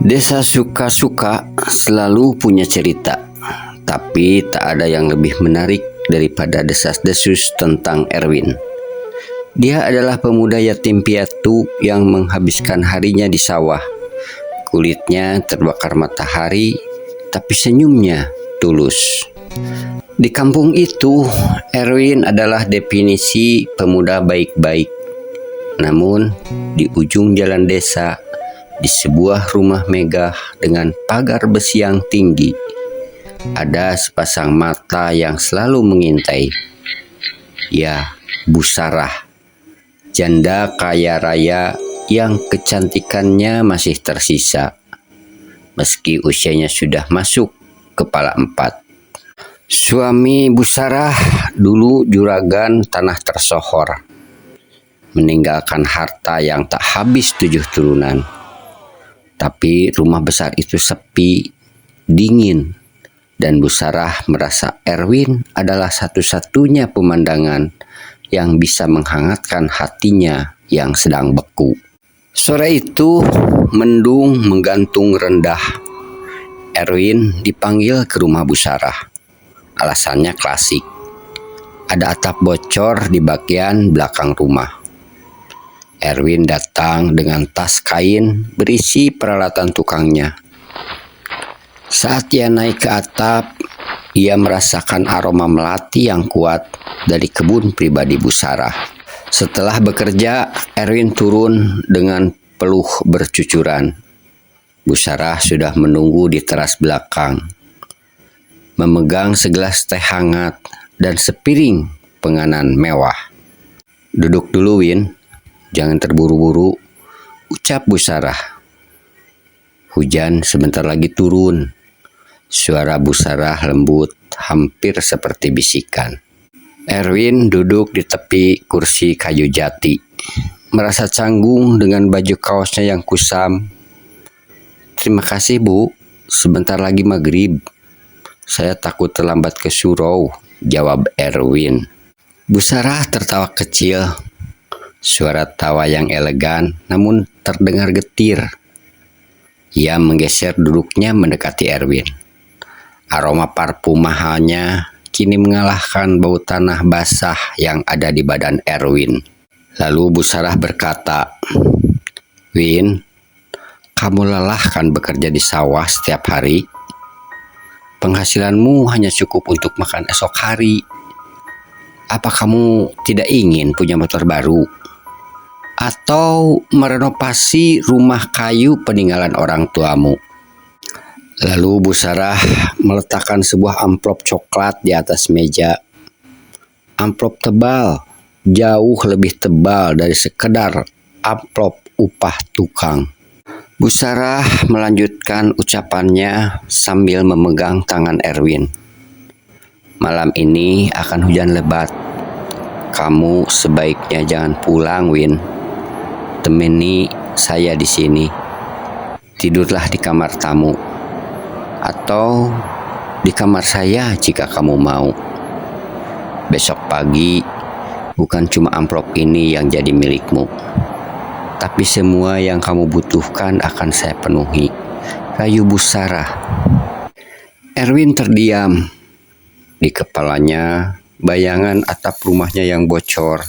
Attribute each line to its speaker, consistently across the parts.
Speaker 1: Desa Suka-Suka selalu punya cerita, tapi tak ada yang lebih menarik daripada desas-desus tentang Erwin. Dia adalah pemuda yatim piatu yang menghabiskan harinya di sawah. Kulitnya terbakar matahari, tapi senyumnya tulus. Di kampung itu, Erwin adalah definisi pemuda baik-baik. Namun, di ujung jalan desa, di sebuah rumah megah dengan pagar besi yang tinggi, ada sepasang mata yang selalu mengintai. Ya, Bu Sarah, janda kaya raya yang kecantikannya masih tersisa, meski usianya sudah masuk kepala 4. Suami Bu Sarah dulu juragan tanah tersohor, meninggalkan harta yang tak habis 7 turunan. Tapi rumah besar itu sepi, dingin, dan Bu Sarah merasa Erwin adalah satu-satunya pemandangan yang bisa menghangatkan hatinya yang sedang beku. Sore itu, mendung menggantung rendah. Erwin dipanggil ke rumah Bu Sarah. Alasannya klasik. Ada atap bocor di bagian belakang rumah. Erwin datang dengan tas kain berisi peralatan tukangnya. Saat ia naik ke atap, ia merasakan aroma melati yang kuat dari kebun pribadi Bu Sarah. Setelah bekerja, Erwin turun dengan peluh bercucuran. Bu Sarah sudah menunggu di teras belakang, memegang segelas teh hangat dan sepiring penganan mewah. "Duduk dulu, Win. Jangan terburu-buru," ucap Bu Sarah. Hujan sebentar lagi turun. Suara Bu Sarah lembut, hampir seperti bisikan. Erwin duduk di tepi kursi kayu jati, merasa canggung dengan baju kaosnya yang kusam. "Terima kasih, Bu. Sebentar lagi maghrib. Saya takut terlambat ke surau," jawab Erwin. Bu Sarah tertawa kecil. Suara tawa yang elegan namun terdengar getir. Ia menggeser duduknya mendekati Erwin. Aroma parfum mahalnya kini mengalahkan bau tanah basah yang ada di badan Erwin. Lalu Bu Sarah berkata, "Win, kamu lelah kan bekerja di sawah setiap hari? Penghasilanmu hanya cukup untuk makan esok hari. Apa kamu tidak ingin punya motor baru? Atau merenovasi rumah kayu peninggalan orang tuamu?" Lalu Bu Sarah meletakkan sebuah amplop coklat di atas meja. Amplop tebal, jauh lebih tebal dari sekedar amplop upah tukang. Bu Sarah melanjutkan ucapannya sambil memegang tangan Erwin. "Malam ini akan hujan lebat. Kamu sebaiknya jangan pulang, Win. Temani saya di sini. Tidurlah di kamar tamu, atau di kamar saya jika kamu mau. Besok pagi bukan cuma amplop ini yang jadi milikmu, tapi semua yang kamu butuhkan akan saya penuhi," rayu Bu Sarah. Erwin terdiam. Di kepalanya bayangan atap rumahnya yang bocor,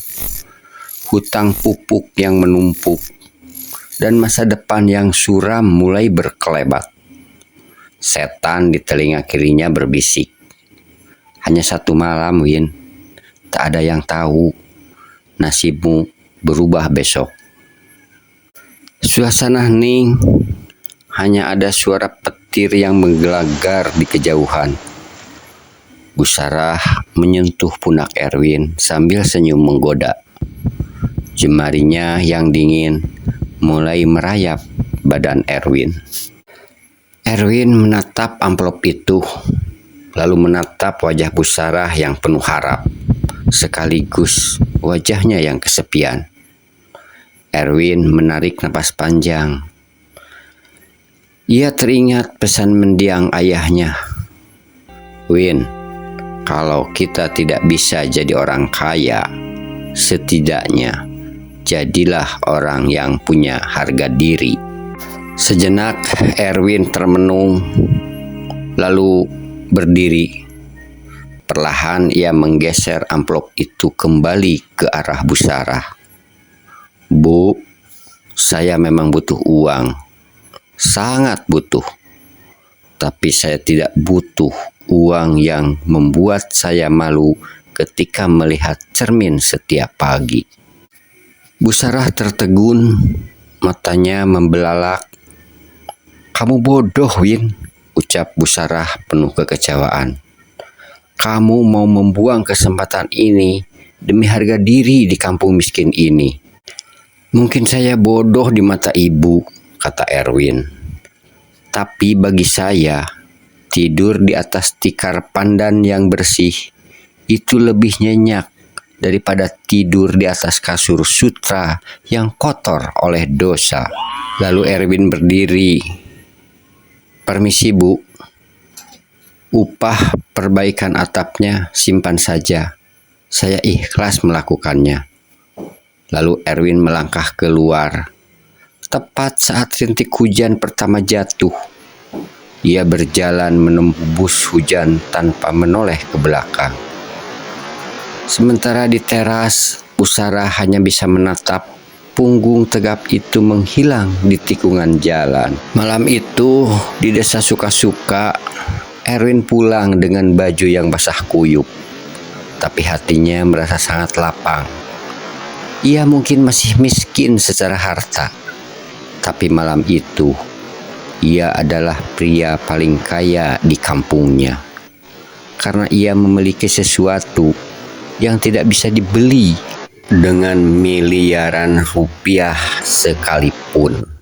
Speaker 1: hutang pupuk yang menumpuk, dan masa depan yang suram mulai berkelebat. Setan di telinga kirinya berbisik, "Hanya 1 malam, Win. Tak ada yang tahu. Nasibmu berubah besok." Suasana hening. Hanya ada suara petir yang menggelegar di kejauhan. Bu Sarah menyentuh pundak Erwin sambil senyum menggoda. Jemarinya yang dingin mulai merayap badan Erwin. Erwin menatap amplop itu, lalu menatap wajah Bu Sarah yang penuh harap, sekaligus wajahnya yang kesepian. Erwin menarik napas panjang. Ia teringat pesan mendiang ayahnya. "Win, kalau kita tidak bisa jadi orang kaya, setidaknya jadilah orang yang punya harga diri." Sejenak Erwin termenung, lalu berdiri. Perlahan ia menggeser amplop itu kembali ke arah Bu Sarah. "Bu, saya memang butuh uang, sangat butuh. Tapi saya tidak butuh uang yang membuat saya malu ketika melihat cermin setiap pagi." Bu Sarah tertegun, matanya membelalak. "Kamu bodoh, Win," ucap Bu Sarah penuh kekecewaan. "Kamu mau membuang kesempatan ini demi harga diri di kampung miskin ini." "Mungkin saya bodoh di mata ibu," kata Erwin. "Tapi bagi saya, tidur di atas tikar pandan yang bersih itu lebih nyenyak daripada tidur di atas kasur sutra yang kotor oleh dosa." Lalu Erwin berdiri. "Permisi, Bu. Upah perbaikan atapnya simpan saja. Saya ikhlas melakukannya." Lalu Erwin melangkah keluar. Tepat saat rintik hujan pertama jatuh, ia berjalan menembus hujan tanpa menoleh ke belakang. Sementara di teras, Bu Sarah hanya bisa menatap punggung tegap itu menghilang di tikungan jalan. Malam itu, di desa Suka-Suka, Erwin pulang dengan baju yang basah kuyup, tapi hatinya merasa sangat lapang. Ia mungkin masih miskin secara harta, tapi malam itu ia adalah pria paling kaya di kampungnya, karena ia memiliki sesuatu yang tidak bisa dibeli dengan miliaran rupiah sekalipun.